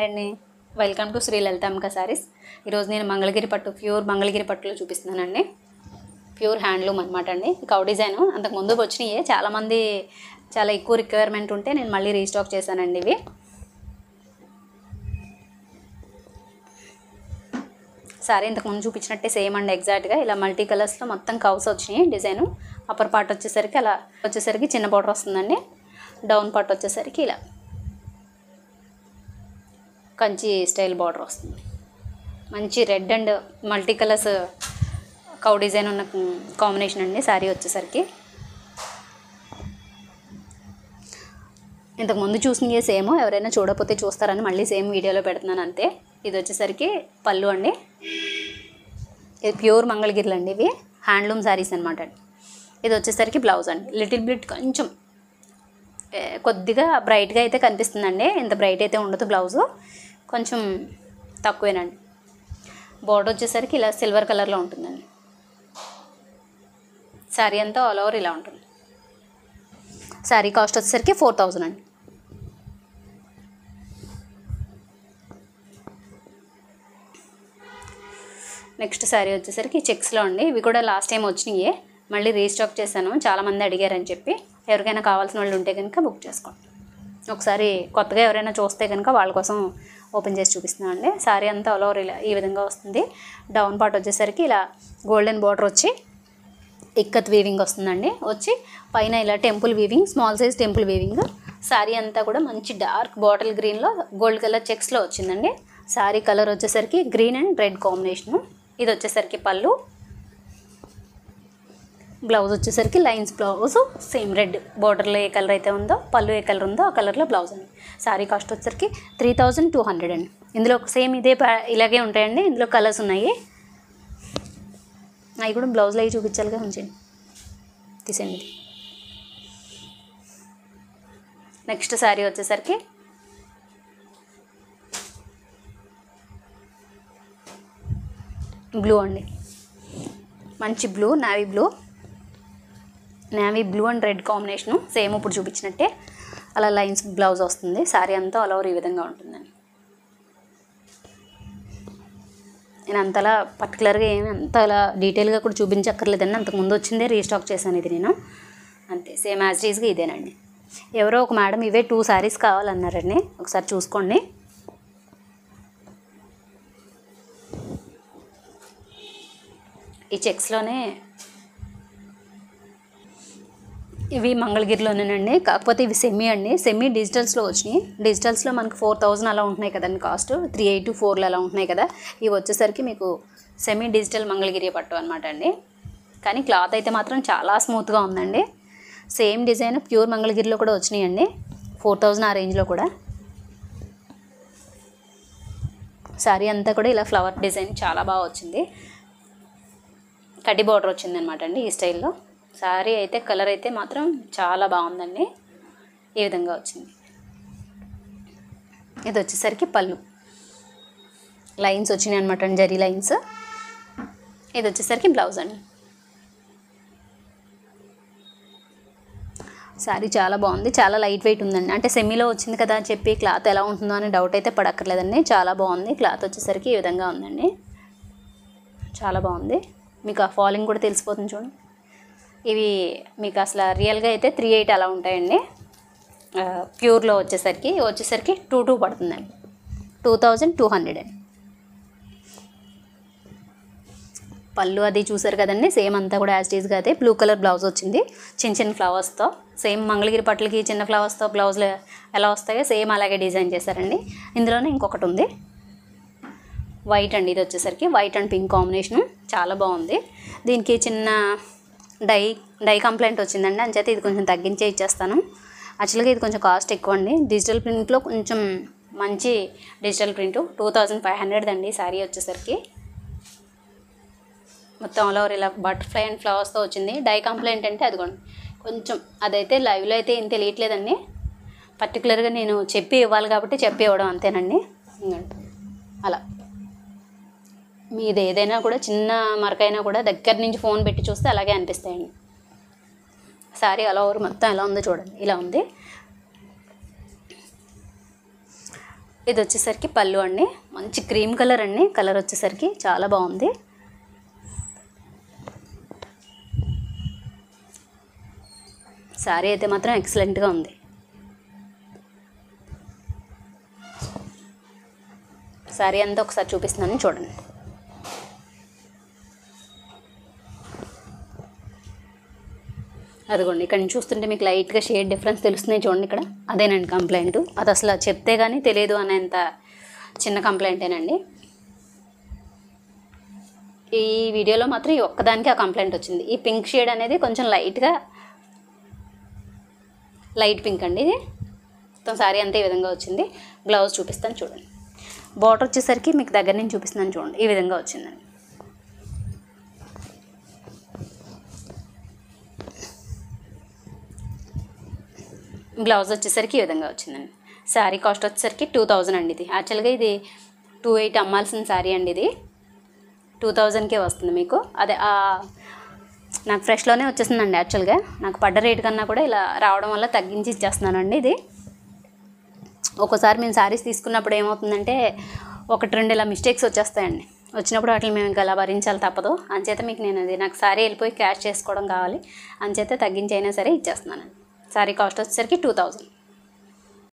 Hi అండి, welcome to Shri Lalitambika saris. ఈరోజు నేను మంగళగిరి పట్టు, ప్యూర్ మంగళగిరి పట్టులో చూపిస్తున్నానండి. ప్యూర్ హ్యాండ్లూమ్ అనమాట అండి. కౌ డిజైన్ అంతకు ముందు వచ్చినాయి, చాలామంది చాలా ఎక్కువ రిక్వైర్మెంట్ ఉంటే నేను మళ్ళీ రీస్టాక్ చేశానండి. ఇవి సారీ ఇంతకుముందు చూపించినట్టే సేమ్ అండి, ఎగ్జాక్ట్గా ఇలా మల్టీ కలర్స్లో మొత్తం కౌస్ వచ్చినాయి. డిజైను అప్పర్ పార్ట్ వచ్చేసరికి అలా వచ్చేసరికి చిన్న బార్డర్ వస్తుందండి. డౌన్ పార్ట్ వచ్చేసరికి ఇలా కంచి స్టైల్ బార్డర్ వస్తుంది. మంచి red and multi colours cow design ఉన్న కాంబినేషన్ అండి శారీ వచ్చేసరికి. ఇంతకుముందు చూసినవి సేమ్, ఎవరైనా చూడకపోతే చూస్తారని మళ్ళీ సేమ్ వీడియోలో పెడుతున్నాను అంతే. ఇది వచ్చేసరికి పళ్ళు అండి. ఇది ప్యూర్ మంగళగిరిలు అండి, ఇవి హ్యాండ్లూమ్ శారీస్ అనమాట అండి. ఇది వచ్చేసరికి బ్లౌజ్ అండి. లిటిల్ బిట్ కొంచెం కొద్దిగా బ్రైట్గా అయితే కనిపిస్తుందండి, ఇంత బ్రైట్ అయితే ఉండదు. బ్లౌజు కొంచెం తక్కువేనండి. బోర్డర్ వచ్చేసరికి ఇలా సిల్వర్ కలర్లో ఉంటుందండి. శారీ అంతా ఆల్ ఓవర్ ఇలా ఉంటుంది. శారీ కాస్ట్ వచ్చేసరికి 4000 అండి. నెక్స్ట్ శారీ వచ్చేసరికి చెక్స్లో అండి. ఇవి కూడా లాస్ట్ టైం వచ్చినాయి, మళ్ళీ రీస్టాక్ చేశాను. చాలామంది అడిగారని చెప్పి, ఎవరికైనా కావాల్సిన వాళ్ళు ఉంటే కనుక బుక్ చేసుకోండి. ఒకసారి కొత్తగా ఎవరైనా చూస్తే కనుక వాళ్ళ కోసం ఓపెన్ చేసి చూపిస్తున్నాను అండి. శారీ అంతా ఆల్ ఓవర్ ఇలా ఈ విధంగా వస్తుంది. డౌన్ పార్ట్ వచ్చేసరికి ఇలా గోల్డెన్ బార్డర్ వచ్చి ఇక్కత్ వీవింగ్ వస్తుందండి. వచ్చి పైన ఇలా temple weaving, small size temple weaving. Sari అంతా కూడా మంచి డార్క్ బాటిల్ గ్రీన్లో గోల్డ్ కలర్ చెక్స్లో వచ్చిందండి. శారీ కలర్ వచ్చేసరికి గ్రీన్ అండ్ రెడ్ కాంబినేషను. ఇది వచ్చేసరికి పళ్ళు. బ్లౌజ్ వచ్చేసరికి లైన్స్ బ్లౌజ్, సేమ్ రెడ్ బార్డర్లో ఏ కలర్ అయితే ఉందో, పళ్ళు ఏ కలర్ ఉందో ఆ కలర్లో బ్లౌజ్ అండి. శారీ కాస్ట్ వచ్చేసరికి 3200 అండి. ఇందులో సేమ్ ఇదే ఇలాగే ఉంటాయండి. ఇందులో కలర్స్ ఉన్నాయి, అవి కూడా బ్లౌజ్లో అవి చూపించాలిగా, ఉంచండి, తీసేయండి. నెక్స్ట్ శారీ వచ్చేసరికి బ్లూ అండి. మంచి blue, navy blue and red combination. Same ఇప్పుడు చూపించినట్టే అలా లైన్స్ బ్లౌజ్ వస్తుంది. శారీ అంతా ఆల్ ఓవర్ ఈ విధంగా ఉంటుందండి. నేను అంతలా పర్టికులర్గా ఏమి అంతలా డీటెయిల్గా కూడా చూపించక్కర్లేదండి, అంతకుముందు వచ్చిందే రీస్టాక్ చేశాను ఇది నేను అంతే. సేమ్ యాజ్ ఈజ్గా ఇదేనండి. ఎవరో ఒక మేడం ఇవే 2 శారీస్ కావాలన్నారండి, ఒకసారి చూసుకోండి. ఈ చెక్స్లోనే ఇవి మంగళగిరిలోనేనండి, కాకపోతే ఇవి సెమీ అండి. సెమీ డిజిటల్స్లో వచ్చినాయి. డిజిటల్స్లో మనకు 4000 అలా ఉంటున్నాయి కదండి కాస్ట్, 3824 అలా ఉంటున్నాయి కదా. ఇవి వచ్చేసరికి మీకు సెమీ డిజిటల్ మంగళగిరి పట్టు అనమాట అండి. కానీ క్లాత్ అయితే మాత్రం చాలా స్మూత్గా ఉందండి. సేమ్ డిజైన్ ప్యూర్ మంగళగిరిలో కూడా వచ్చినాయండి, 4000 ఆ రేంజ్లో కూడా. శారీ అంతా కూడా ఇలా ఫ్లవర్ డిజైన్ చాలా బాగా వచ్చింది. కడ్డీ బార్డర్ వచ్చింది అనమాట అండి ఈ స్టైల్లో. శారీ అయితే కలర్ అయితే మాత్రం చాలా బాగుందండి, ఈ విధంగా వచ్చింది. ఇది వచ్చేసరికి పళ్ళు, లైన్స్ వచ్చినాయి అనమాట అండి, జరీ లైన్స్. ఇది వచ్చేసరికి బ్లౌజ్ అండి. శారీ చాలా బాగుంది, చాలా లైట్ వెయిట్ ఉందండి. అంటే సెమీలో వచ్చింది కదా అని చెప్పి క్లాత్ ఎలా ఉంటుందో అని డౌట్ అయితే పడక్కర్లేదండి, చాలా బాగుంది. క్లాత్ వచ్చేసరికి ఈ విధంగా ఉందండి, చాలా బాగుంది. మీకు ఆ ఫాలింగ్ కూడా తెలిసిపోతుంది చూడండి. ఇవి మీకు అసలు రియల్గా అయితే 38 అలా ఉంటాయండి. ప్యూర్లో వచ్చేసరికి 22 పడుతుందండి, 2200 అండి. పళ్ళు అది చూసారు కదండి, సేమ్ అంతా కూడా యాజ్ ఈజ్గా అయితే బ్లూ కలర్ బ్లౌజ్ వచ్చింది, చిన్న చిన్న ఫ్లవర్స్తో. సేమ్ మంగళగిరి పట్లకి చిన్న ఫ్లవర్స్తో బ్లౌజ్లు ఎలా వస్తాయో సేమ్ అలాగే డిజైన్ చేశారండి. ఇందులోనే ఇంకొకటి ఉంది వైట్ అండి. ఇది వచ్చేసరికి వైట్ అండ్ పింక్ కాంబినేషను, చాలా బాగుంది. దీనికి చిన్న డై కంప్లైంట్ వచ్చిందండి, అంచేత ఇది కొంచెం తగ్గించే ఇచ్చేస్తాను. యాక్చువల్గా ఇది కొంచెం కాస్ట్ ఎక్కువ అండి. డిజిటల్ ప్రింట్లో కొంచెం మంచి డిజిటల్ ప్రింటు 2500 అండి శారీ వచ్చేసరికి. మొత్తం ఆల్ ఓవర్ ఇలా బటర్ఫ్లై అండ్ ఫ్లవర్స్తో వచ్చింది. డై కంప్లైంట్ అంటే అదిగోండి కొంచెం, అదైతే లైవ్లో అయితే ఏం తెలియట్లేదండి, పర్టికులర్గా నేను చెప్పి ఇవ్వాలి కాబట్టి చెప్పి ఇవ్వడం అంతేనండి. అలా మీది ఏదైనా కూడా చిన్న మరకైనా కూడా దగ్గర నుంచి ఫోన్ పెట్టి చూస్తే అలాగే అనిపిస్తాయండి. శారీ ఆల్ ఓవర్ మొత్తం ఎలా ఉందో చూడండి, ఇలా ఉంది. ఇది వచ్చేసరికి పళ్ళు అండి, మంచి క్రీమ్ కలర్ అండి, కలర్ వచ్చేసరికి చాలా బాగుంది. శారీ అయితే మాత్రం ఎక్సలెంట్గా ఉంది. శారీ అంతా ఒకసారి చూపిస్తున్నాను చూడండి. అదిగోండి ఇక్కడ నుంచి చూస్తుంటే మీకు లైట్గా షేడ్ డిఫరెన్స్ తెలుస్తున్నాయి చూడండి. ఇక్కడ అదేనండి కంప్లైంట్. అది అసలు చెప్తే కానీ తెలియదు అనేంత చిన్న కంప్లైంటేనండి. ఈ వీడియోలో మాత్రం ఈ ఒక్కదానికి ఆ కంప్లైంట్ వచ్చింది. ఈ పింక్ షేడ్ అనేది కొంచెం లైట్గా లైట్ పింక్ అండి. ఇది మొత్తం శారీ అంతా ఈ విధంగా వచ్చింది. బ్లౌజ్ చూపిస్తాను చూడండి. బార్డర్ వచ్చేసరికి మీకు దగ్గర నుంచి చూపిస్తున్నాను చూడండి, ఈ విధంగా వచ్చిందండి. బ్లౌజ్ వచ్చేసరికి ఈ విధంగా వచ్చిందండి. శారీ కాస్ట్ వచ్చేసరికి 2000 అండి. ఇది యాక్చువల్గా ఇది 2800 అమ్మాల్సిన శారీ అండి. ఇది 2000కే వస్తుంది మీకు. అదే నాకు ఫ్రెష్లోనే వచ్చేసిందండి. యాక్చువల్గా నాకు పడ్డ రేట్ కన్నా కూడా ఇలా రావడం వల్ల తగ్గించి ఇచ్చేస్తున్నానండి. ఇది ఒక్కోసారి మేము శారీస్ తీసుకున్నప్పుడు ఏమవుతుందంటే 1-2 ఇలా మిస్టేక్స్ వచ్చేస్తాయండి. వచ్చినప్పుడు వాటిని మేము ఇంకా అలా భరించాలి తప్పదు. అంచేత మీకు నేను అది నాకు శారీ వెళ్ళిపోయి క్యాష్ చేసుకోవడం కావాలి, అంచేత తగ్గించైనా సరే ఇచ్చేస్తున్నానండి. శారీ కాస్ట్ వచ్చేసరికి 2000.